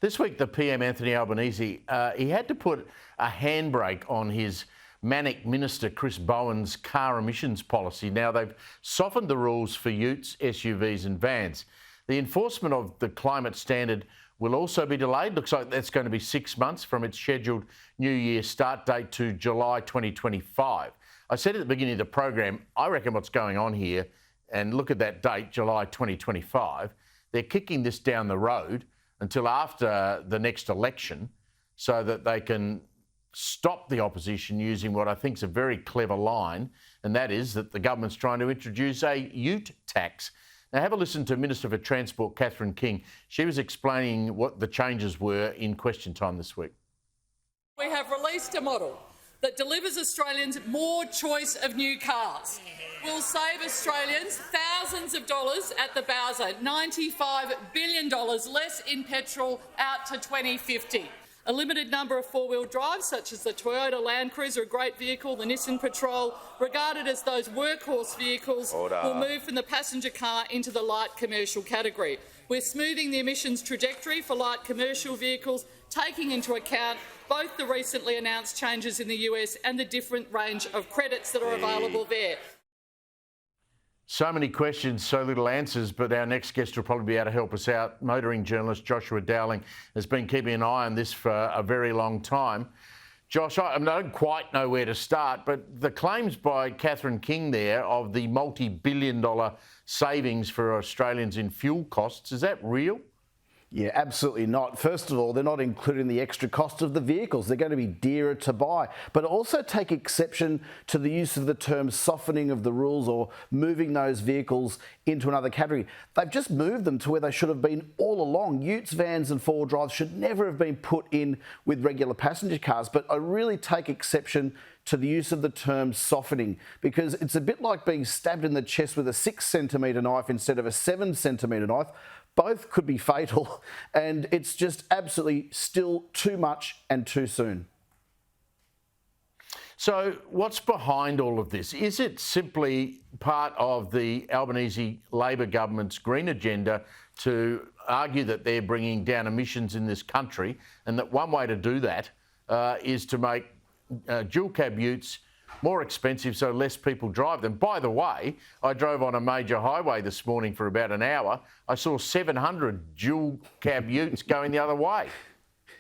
This week, the PM, Anthony Albanese, he had to put a handbrake on his manic Minister Chris Bowen's car emissions policy. Now, they've softened the rules for utes, SUVs and vans. The enforcement of the climate standard will also be delayed. Looks like that's going to be 6 months from its scheduled New Year start date to July 2025. I said at the beginning of the program, I reckon what's going on here, and look at that date, July 2025, they're kicking this down the road until after the next election so that they can stop the opposition using what I think is a very clever line, and that is that the government's trying to introduce a ute tax. Now, have a listen to Minister for Transport, Catherine King. She was explaining what the changes were in Question Time this week. We have released a model that delivers Australians more choice of new cars. Will save Australians thousands of dollars at the Bowser, $95 billion less in petrol out to 2050. A limited number of four-wheel drives, such as the Toyota Land Cruiser, a great vehicle, the Nissan Patrol, regarded as those workhorse vehicles, will move from the passenger car into the light commercial category. We're smoothing the emissions trajectory for light commercial vehicles, taking into account both the recently announced changes in the US and the different range of credits that are available there. So many questions, so little answers, but our next guest will probably be able to help us out. Motoring journalist Joshua Dowling has been keeping an eye on this for a very long time. Josh, I don't quite know where to start, but the claims by Catherine King there of the multi-billion-dollar savings for Australians in fuel costs, is that real? Yeah, absolutely not. First of all, they're not including the extra cost of the vehicles. They're going to be dearer to buy. But also take exception to the use of the term softening of the rules or moving those vehicles into another category. They've just moved them to where they should have been all along. Utes, vans and four-wheel drives should never have been put in with regular passenger cars. But I really take exception to the use of the term softening, because it's a bit like being stabbed in the chest with a 6-centimetre knife instead of a 7-centimetre knife. Both could be fatal, and it's just absolutely still too much and too soon. So what's behind all of this? Is it simply part of the Albanese Labor government's green agenda to argue that they're bringing down emissions in this country, and that one way to do that is to make dual cab utes more expensive so less people drive them? By the way, I drove on a major highway this morning for about an hour. I saw 700 dual cab utes going the other way.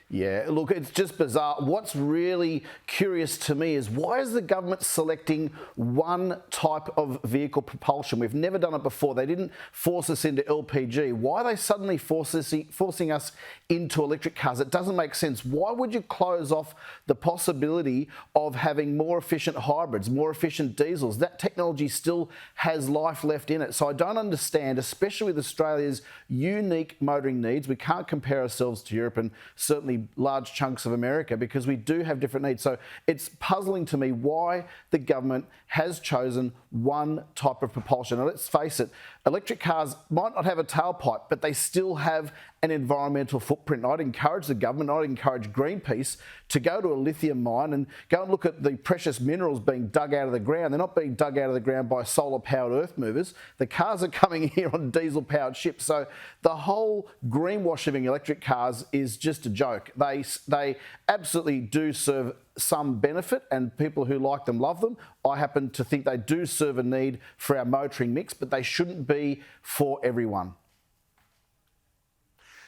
Yeah, look, it's just bizarre. What's really curious to me is why is the government selecting one type of vehicle propulsion? We've never done it before. They didn't force us into LPG. Why are they suddenly forcing us into electric cars? It doesn't make sense. Why would you close off the possibility of having more efficient hybrids, more efficient diesels? That technology still has life left in it. So I don't understand, especially with Australia's unique motoring needs. We can't compare ourselves to Europe and certainly large chunks of America, because we do have different needs. So it's puzzling to me why the government has chosen one type of propulsion. Now, let's face it, electric cars might not have a tailpipe, but they still have an environmental footprint. I'd encourage the government, I'd encourage Greenpeace to go to a lithium mine and go and look at the precious minerals being dug out of the ground. They're not being dug out of the ground by solar-powered earth movers. The cars are coming here on diesel-powered ships. So the whole greenwashing of electric cars is just a joke. They absolutely do serve some benefit, and people who like them love them. I happen to think they do serve a need for our motoring mix, but they shouldn't be for everyone.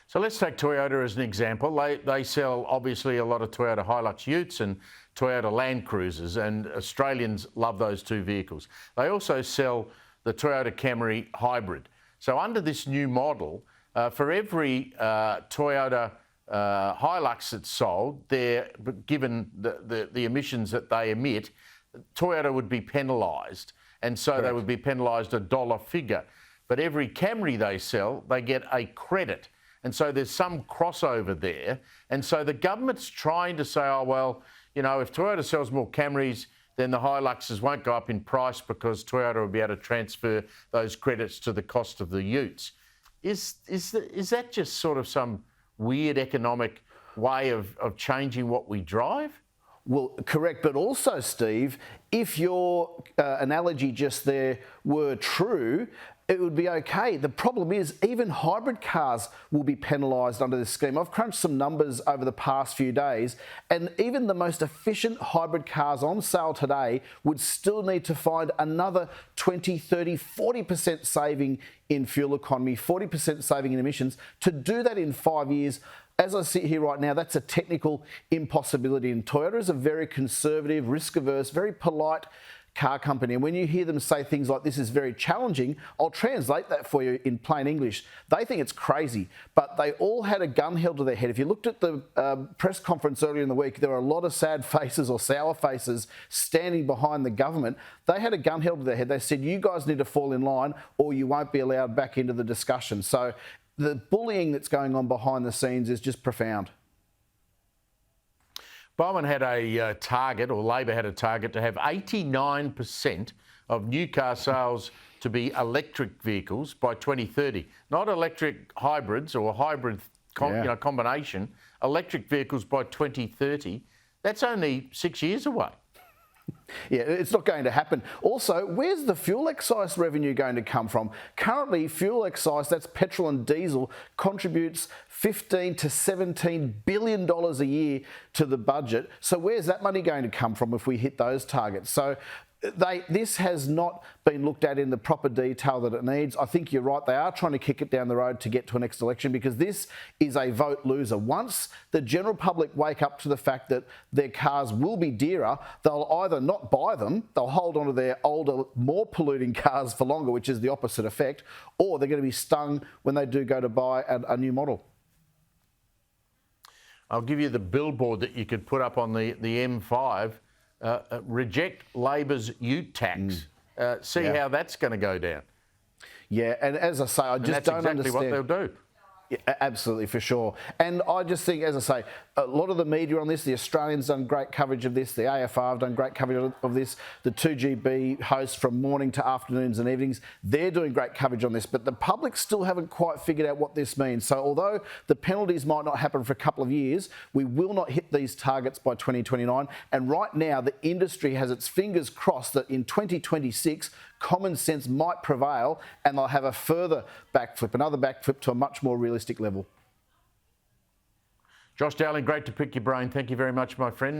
So let's take Toyota as an example. They sell obviously a lot of Toyota Hilux utes and Toyota Land Cruisers, and Australians love those two vehicles. They also sell the Toyota Camry hybrid. So under this new model, for every Toyota Hilux that's sold, they're given the emissions that they emit, Toyota would be penalised, and so they would be penalised a dollar figure. But every Camry they sell, they get a credit. And so there's some crossover there. And so the government's trying to say, oh, well, you know, if Toyota sells more Camrys, then the Hiluxes won't go up in price because Toyota will be able to transfer those credits to the cost of the utes. Is that just sort of some weird economic way of changing what we drive? Well, correct. But also, Steve, if your analogy just there were true, it would be okay. The problem is even hybrid cars will be penalised under this scheme. I've crunched some numbers over the past few days, and even the most efficient hybrid cars on sale today would still need to find another 20, 30, 40% saving in fuel economy, 40% saving in emissions. To do that in 5 years, as I sit here right now, that's a technical impossibility. And Toyota is a very conservative, risk-averse, very polite car company. And when you hear them say things like this is very challenging, I'll translate that for you in plain English. They think it's crazy, but they all had a gun held to their head. If you looked at the press conference earlier in the week, there were a lot of sad faces or sour faces standing behind the government. They had a gun held to their head. They said, you guys need to fall in line or you won't be allowed back into the discussion. So the bullying that's going on behind the scenes is just profound. Bowen had a target, or Labor had a target, to have 89% of new car sales to be electric vehicles by 2030. Not electric hybrids or hybrid combination, electric vehicles by 2030. That's only 6 years away. Yeah, it's not going to happen. Also, where's the fuel excise revenue going to come from? Currently, fuel excise, that's petrol and diesel, contributes $15 to $17 billion a year to the budget. So where's that money going to come from if we hit those targets? So this has not been looked at in the proper detail that it needs. I think you're right. They are trying to kick it down the road to get to a next election because this is a vote loser. Once the general public wake up to the fact that their cars will be dearer, they'll either not buy them, they'll hold on to their older, more polluting cars for longer, which is the opposite effect, or they're going to be stung when they do go to buy a new model. I'll give you the billboard that you could put up on the M5. Reject Labor's ute tax. See how that's going to go down. Yeah, and as I say, I just don't understand. That's exactly what they'll do. Yeah, absolutely, for sure. And I just think, as I say, a lot of the media on this, the Australians done great coverage of this, the AFR have done great coverage of this, the 2GB hosts from morning to afternoons and evenings, they're doing great coverage on this, but the public still haven't quite figured out what this means. So although the penalties might not happen for a couple of years, we will not hit these targets by 2029. And right now, the industry has its fingers crossed that in 2026, common sense might prevail and they'll have a further backflip, another backflip to a much more realistic level. Josh Dowling, great to pick your brain. Thank you very much, my friend.